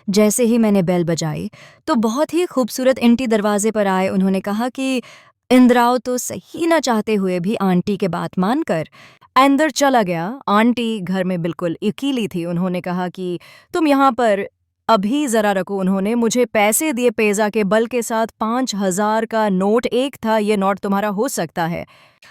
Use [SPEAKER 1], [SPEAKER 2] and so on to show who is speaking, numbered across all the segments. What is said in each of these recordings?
[SPEAKER 1] जैसे ही मैंने बेल बजाई तो बहुत ही खूबसूरत आंटी दरवाजे पर आए। उन्होंने कहा कि इंद्राव तो सही न चाहते हुए भी आंटी के बात मानकर अंदर चला गया। आंटी घर में बिल्कुल अकेली थी। उन्होंने कहा कि तुम यहाँ पर अभी ज़रा रखो। उन्होंने मुझे पैसे दिए पेज़ा के बल के साथ। 5,000 का नोट एक था। ये नोट तुम्हारा हो सकता है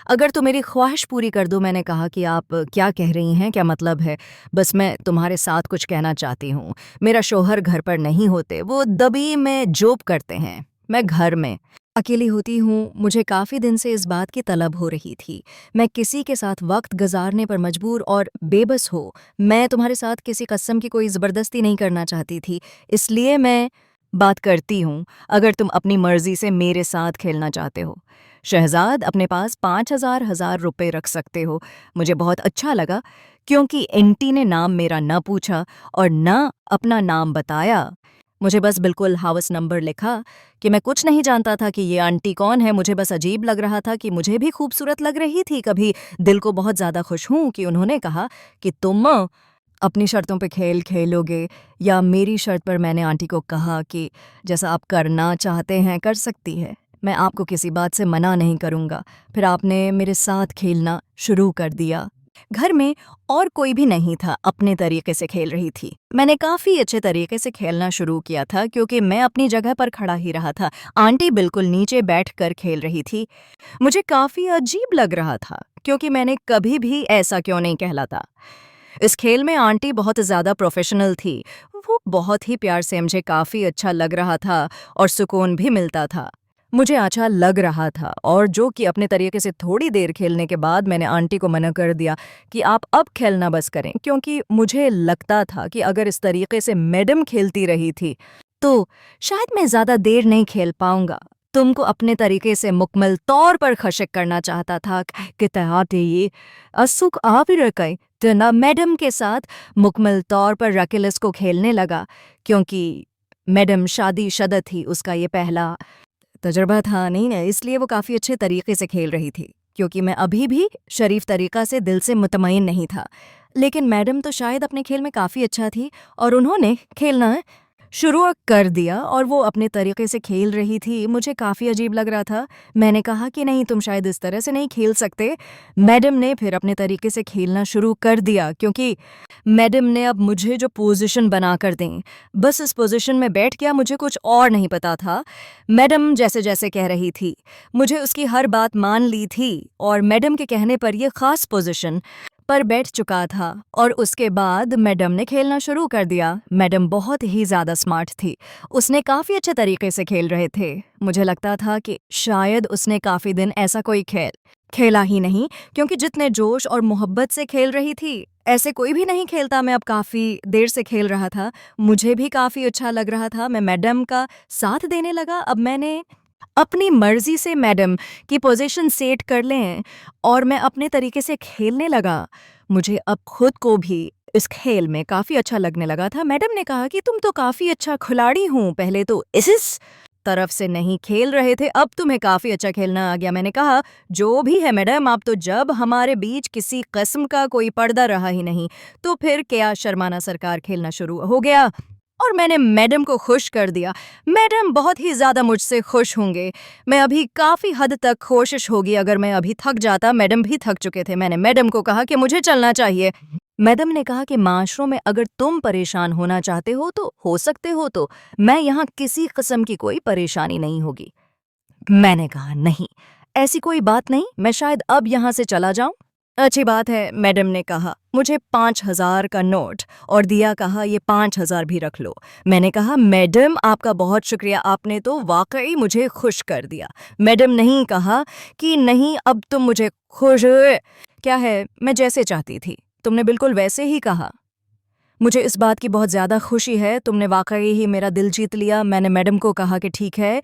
[SPEAKER 1] अगर तुम मेरी ख्वाहिश पूरी कर दो। मैंने कहा कि आप क्या कह रही हैं, क्या मतलब है? बस मैं तुम्हारे साथ कुछ कहना चाहती हूँ। मेरा शौहर घर पर नहीं होते, वो दबी में जॉब करते हैं। मैं घर में अकेली होती हूँ। मुझे काफ़ी दिन से इस बात की तलब हो रही थी। मैं किसी के साथ वक्त गुजारने पर मजबूर और बेबस हो। मैं तुम्हारे साथ किसी कस्म की कोई ज़बरदस्ती नहीं करना चाहती थी, इसलिए मैं बात करती हूँ। अगर तुम अपनी मर्जी से मेरे साथ खेलना चाहते हो शहजाद, अपने पास 5,000 रुपए रख सकते हो। मुझे बहुत अच्छा लगा क्योंकि एंटी ने नाम मेरा न पूछा और न अपना नाम बताया। मुझे बस बिल्कुल हाउस नंबर लिखा कि मैं कुछ नहीं जानता था कि ये आंटी कौन है। मुझे बस अजीब लग रहा था कि मुझे भी खूबसूरत लग रही थी। कभी दिल को बहुत ज़्यादा खुश हूँ कि उन्होंने कहा कि तुम अपनी शर्तों पे खेल खेलोगे या मेरी शर्त पर। मैंने आंटी को कहा कि जैसा आप करना चाहते हैं कर सकती है, मैं आपको किसी बात से मना नहीं करूँगा। फिर आपने मेरे साथ खेलना शुरू कर दिया। घर में और कोई भी नहीं था, अपने तरीके से खेल रही थी। मैंने काफ़ी अच्छे तरीके से खेलना शुरू किया था क्योंकि मैं अपनी जगह पर खड़ा ही रहा था। आंटी बिल्कुल नीचे बैठकर खेल रही थी। मुझे काफ़ी अजीब लग रहा था क्योंकि मैंने कभी भी ऐसा क्यों नहीं कहला था। इस खेल में आंटी बहुत ज़्यादा प्रोफेशनल थी। वो बहुत ही प्यार से मुझे काफ़ी अच्छा लग रहा था और सुकून भी मिलता था। मुझे अच्छा लग रहा था और जो कि अपने तरीके से थोड़ी देर खेलने के बाद मैंने आंटी को मना कर दिया कि आप अब खेलना बस करें, क्योंकि मुझे लगता था कि अगर इस तरीके से मैडम खेलती रही थी तो शायद मैं ज़्यादा देर नहीं खेल पाऊंगा। तुमको अपने तरीके से मुकम्मल तौर पर खशक करना चाहता था कि ये असुख आप ही रकई तो ना मैडम के साथ मुकम्मल तौर पर रकेलस को खेलने लगा क्योंकि मैडम शादी शदत थी। उसका ये पहला तजुर्बा था नहीं ना, इसलिए वो काफ़ी अच्छे तरीके से खेल रही थी क्योंकि मैं अभी भी शरीफ तरीक़ा से दिल से मुतमईन नहीं था। लेकिन मैडम तो शायद अपने खेल में काफ़ी अच्छा थी और उन्होंने खेलना शुरू कर दिया और वो अपने तरीके से खेल रही थी। मुझे काफ़ी अजीब लग रहा था। मैंने कहा कि नहीं, तुम शायद इस तरह से नहीं खेल सकते। मैडम ने फिर अपने तरीके से खेलना शुरू कर दिया क्योंकि मैडम ने अब मुझे जो पोजीशन बना कर दें, बस इस पोजीशन में बैठ गया। मुझे कुछ और नहीं पता था। मैडम जैसे जैसे कह रही थी मुझे उसकी हर बात मान ली थी और मैडम के कहने पर यह ख़ास पोजीशन पर बैठ चुका था और उसके बाद मैडम ने खेलना शुरू कर दिया। मैडम बहुत ही ज़्यादा स्मार्ट थी। उसने काफ़ी अच्छे तरीके से खेल रहे थे। मुझे लगता था कि शायद उसने काफ़ी दिन ऐसा कोई खेल खेला ही नहीं क्योंकि जितने जोश और मोहब्बत से खेल रही थी ऐसे कोई भी नहीं खेलता। मैं अब काफ़ी देर से खेल रहा था। मुझे भी काफ़ी अच्छा लग रहा था। मैं मैडम का साथ देने लगा। अब मैंने अपनी मर्जी से मैडम की पोजीशन सेट कर लें और मैं अपने तरीके से खेलने लगा। मुझे अब खुद को भी इस खेल में काफ़ी अच्छा लगने लगा था। मैडम ने कहा कि तुम तो काफ़ी अच्छा खिलाड़ी हो, पहले तो इस तरफ से नहीं खेल रहे थे, अब तुम्हें काफ़ी अच्छा खेलना आ गया। मैंने कहा जो भी है मैडम, आप तो जब हमारे बीच किसी किस्म का कोई पर्दा रहा ही नहीं तो फिर क्या शर्माना सरकार खेलना शुरू हो गया और मैंने मैडम को खुश कर दिया। मैडम बहुत ही ज़्यादा मुझसे खुश होंगे। मैं अभी काफ़ी हद तक कोशिश होगी अगर मैं अभी थक जाता। मैडम भी थक चुके थे। मैंने मैडम को कहा कि मुझे चलना चाहिए। मैडम ने कहा कि माशरों में अगर तुम परेशान होना चाहते हो तो हो सकते हो, तो मैं यहाँ किसी किस्म की कोई परेशानी नहीं होगी। मैंने कहा नहीं, ऐसी कोई बात नहीं, मैं शायद अब यहाँ से चला जाऊँ। अच्छी बात है, मैडम ने कहा। मुझे 5,000 का नोट और दिया, कहा ये 5,000 भी रख लो। मैंने कहा मैडम आपका बहुत शुक्रिया, आपने तो वाकई मुझे खुश कर दिया। मैडम नहीं, कहा कि नहीं अब तुम मुझे खुश क्या है, मैं जैसे चाहती थी तुमने बिल्कुल वैसे ही कहा। मुझे इस बात की बहुत ज़्यादा खुशी है, तुमने वाकई ही मेरा दिल जीत लिया। मैंने मैडम को कहा कि ठीक है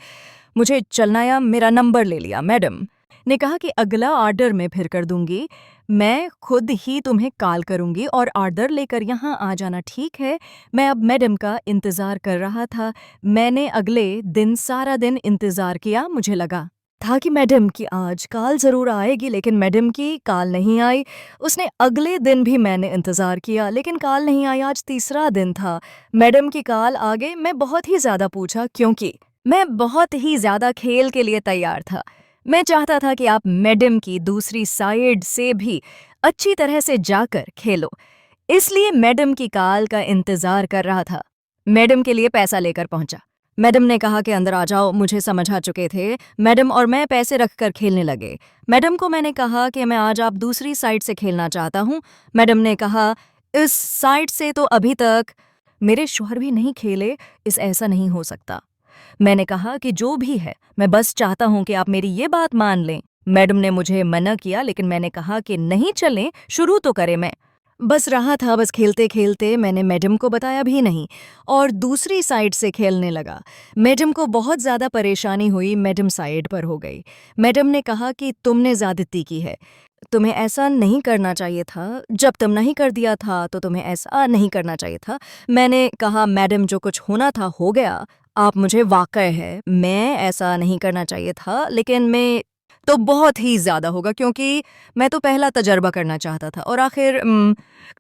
[SPEAKER 1] मुझे चलना, या मेरा नंबर ले लिया। मैडम ने कहा कि अगला ऑर्डर मैं फिर कर दूंगी, मैं खुद ही तुम्हें कॉल करूंगी और ऑर्डर लेकर यहाँ आ जाना, ठीक है? मैं अब मैडम का इंतज़ार कर रहा था। मैंने अगले दिन सारा दिन इंतज़ार किया। मुझे लगा था कि मैडम की आज कॉल ज़रूर आएगी, लेकिन मैडम की कॉल नहीं आई। उसने अगले दिन भी मैंने इंतज़ार किया, लेकिन कॉल नहीं आई। आज तीसरा दिन था, मैडम की कॉल आ गई। मैं बहुत ही ज़्यादा पूछा क्योंकि मैं बहुत ही ज़्यादा खेल के लिए तैयार था। मैं चाहता था कि आप मैडम की दूसरी साइड से भी अच्छी तरह से जाकर खेलो, इसलिए मैडम की कॉल का इंतज़ार कर रहा था। मैडम के लिए पैसा लेकर पहुंचा। मैडम ने कहा कि अंदर आ जाओ। मुझे समझ आ चुके थे। मैडम और मैं पैसे रखकर खेलने लगे। मैडम को मैंने कहा कि मैं आज आप दूसरी साइड से खेलना चाहता हूँ। मैडम ने कहा इस साइड से तो अभी तक मेरे शौहर भी नहीं खेले, इस ऐसा नहीं हो सकता। मैंने कहा कि जो भी है, मैं बस चाहता हूँ कि आप मेरी ये बात मान लें। मैडम ने मुझे मना किया, लेकिन मैंने कहा कि नहीं चलें, शुरू तो करें। मैं बस रहा था, बस खेलते खेलते मैंने मैडम को बताया भी नहीं और दूसरी साइड से खेलने लगा। मैडम को बहुत ज़्यादा परेशानी हुई, मैडम साइड पर हो गई। मैडम ने कहा कि तुमने ज़्यादती की है, तुम्हें ऐसा नहीं करना चाहिए था। जब तुम नहीं कर दिया था तो तुम्हें ऐसा नहीं करना चाहिए था। मैंने कहा मैडम जो कुछ होना था हो गया, आप मुझे वाक़ई है, मैं ऐसा नहीं करना चाहिए था, लेकिन मैं तो बहुत ही ज़्यादा होगा क्योंकि मैं तो पहला तजर्बा करना चाहता था और आखिर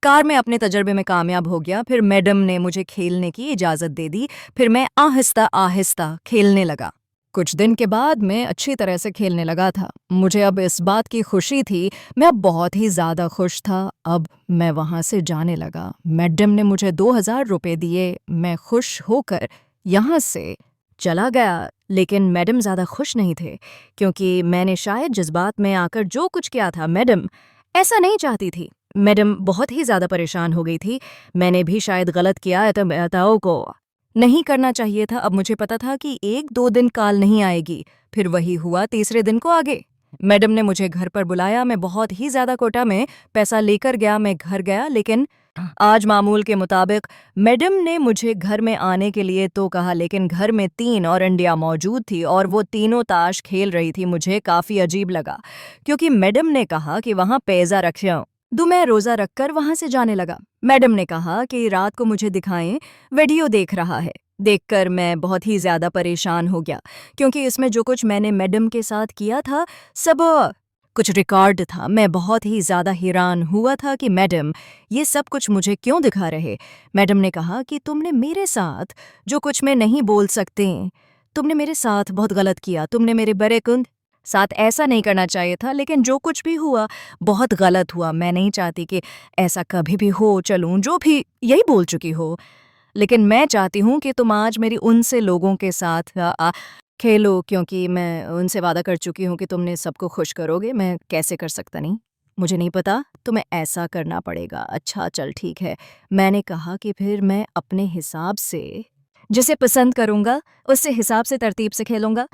[SPEAKER 1] कार में अपने तजर्बे में कामयाब हो गया। फिर मैडम ने मुझे खेलने की इजाज़त दे दी। फिर मैं आहिस्ता आहिस्ता खेलने लगा। कुछ दिन के बाद मैं अच्छी तरह से खेलने लगा था। मुझे अब इस बात की खुशी थी, मैं अब बहुत ही ज़्यादा खुश था। अब मैं वहाँ से जाने लगा। मैडम ने मुझे 2000 रुपये दिए। मैं खुश होकर यहाँ से चला गया, लेकिन मैडम ज़्यादा खुश नहीं थे क्योंकि मैंने शायद जज्बात में आकर जो कुछ किया था, मैडम ऐसा नहीं चाहती थी। मैडम बहुत ही ज़्यादा परेशान हो गई थी। मैंने भी शायद गलत किया है, तो मेहताओं को नहीं करना चाहिए था। अब मुझे पता था कि 1-2 दिन कॉल नहीं आएगी। फिर वही हुआ, तीसरे दिन को आगे। मैडम ने मुझे घर पर बुलाया। मैं बहुत ही ज़्यादा कोटा में पैसा लेकर गया। मैं घर गया, लेकिन आज मामूल के मुताबिक मैडम ने मुझे घर में आने के लिए तो कहा, लेकिन घर में 3 और इंडिया मौजूद थी और वो तीनों ताश खेल रही थी। मुझे काफ़ी अजीब लगा क्योंकि मैडम ने कहा कि वहाँ पेज़ा रखियो। मैं रोज़ा रखकर वहाँ से जाने लगा। मैडम ने कहा कि रात को मुझे दिखाएं, वीडियो देख रहा है। देखकर मैं बहुत ही ज़्यादा परेशान हो गया क्योंकि इसमें जो कुछ मैंने मैडम के साथ किया था सब कुछ रिकॉर्ड था। मैं बहुत ही ज़्यादा हैरान हुआ था कि मैडम ये सब कुछ मुझे क्यों दिखा रहे। मैडम ने कहा कि तुमने मेरे साथ जो कुछ मैं नहीं बोल सकते, तुमने मेरे साथ बहुत गलत किया। तुमने मेरे बड़े कुंद साथ ऐसा नहीं करना चाहिए था, लेकिन जो कुछ भी हुआ बहुत गलत हुआ। मैं नहीं चाहती कि ऐसा कभी भी हो। चलूँ जो भी यही बोल चुकी हो, लेकिन मैं चाहती हूँ कि तुम आज मेरी उनसे लोगों के साथ खेलो क्योंकि मैं उनसे वादा कर चुकी हूँ कि तुमने सबको खुश करोगे। मैं कैसे कर सकता नहीं, मुझे नहीं पता, तुम्हें ऐसा करना पड़ेगा। अच्छा चल ठीक है। मैंने कहा कि फिर मैं अपने हिसाब से जिसे पसंद करूँगा उससे हिसाब से तरतीब से खेलूँगा।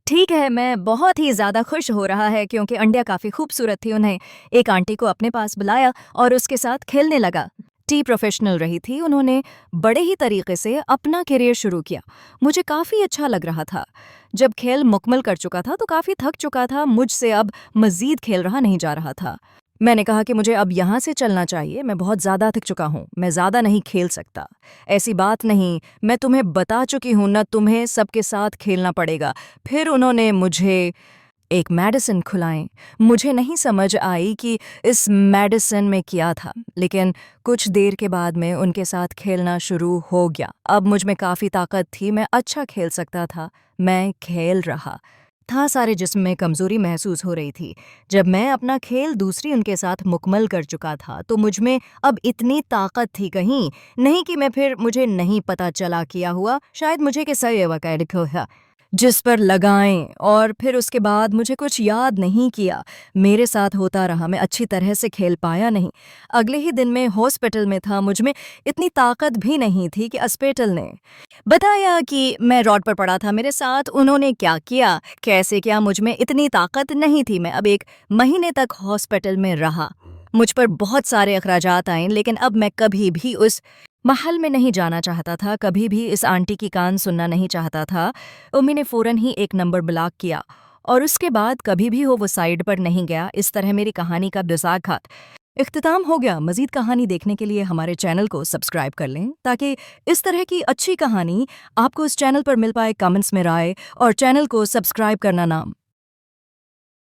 [SPEAKER 1] ठीक है, मैं बहुत ही ज़्यादा खुश हो रहा है क्योंकि अंडिया काफ़ी खूबसूरत थी। उन्हें एक आंटी को अपने पास बुलाया और उसके साथ खेलने लगा। टी प्रोफेशनल रही थी, उन्होंने बड़े ही तरीके से अपना करियर शुरू किया। मुझे काफ़ी अच्छा लग रहा था। जब खेल मुकम्मल कर चुका था तो काफ़ी थक चुका था, मुझसे अब मज़ीद खेल रहा नहीं जा रहा था। मैंने कहा कि मुझे अब यहाँ से चलना चाहिए, मैं बहुत ज़्यादा थक चुका हूँ, मैं ज़्यादा नहीं खेल सकता। ऐसी बात नहीं, मैं तुम्हें बता चुकी हूँ ना, तुम्हें सबके साथ खेलना पड़ेगा। फिर उन्होंने मुझे एक मेडिसिन खुलाएं। मुझे नहीं समझ आई कि इस मेडिसिन में क्या था, लेकिन कुछ देर के बाद में उनके साथ खेलना शुरू हो गया। अब मुझ में काफ़ी ताकत थी, मैं अच्छा खेल सकता था। मैं खेल रहा था, सारे जिस्म में कमज़ोरी महसूस हो रही थी। जब मैं अपना खेल दूसरी उनके साथ मुकम्मल कर चुका था तो मुझ में अब इतनी ताकत थी कहीं नहीं कि मैं फिर मुझे नहीं पता चला किया हुआ, शायद मुझे कि सही वक़ैद है जिस पर लगाएं, और फिर उसके बाद मुझे कुछ याद नहीं किया। मेरे साथ होता रहा, मैं अच्छी तरह से खेल पाया नहीं। अगले ही दिन मैं हॉस्पिटल में था, मुझ में इतनी ताकत भी नहीं थी कि अस्पताल ने बताया कि मैं रॉड पर पड़ा था। मेरे साथ उन्होंने क्या किया, कैसे किया, मुझ में इतनी ताकत नहीं थी। मैं अब 1 महीने तक हॉस्पिटल में रहा। मुझ पर बहुत सारे अखराजात आए, लेकिन अब मैं कभी भी उस महल में नहीं जाना चाहता था, कभी भी इस आंटी की कान सुनना नहीं चाहता था। उम्मी ने फ़ौरन ही एक नंबर ब्लॉक किया और उसके बाद कभी भी हो वो साइड पर नहीं गया। इस तरह मेरी कहानी का दुसाखात इख्तिताम हो गया। मज़ीद कहानी देखने के लिए हमारे चैनल को सब्सक्राइब कर लें ताकि इस तरह की अच्छी कहानी आपको इस चैनल पर मिल पाए। कमेंट्स में राय और चैनल को सब्सक्राइब करना ना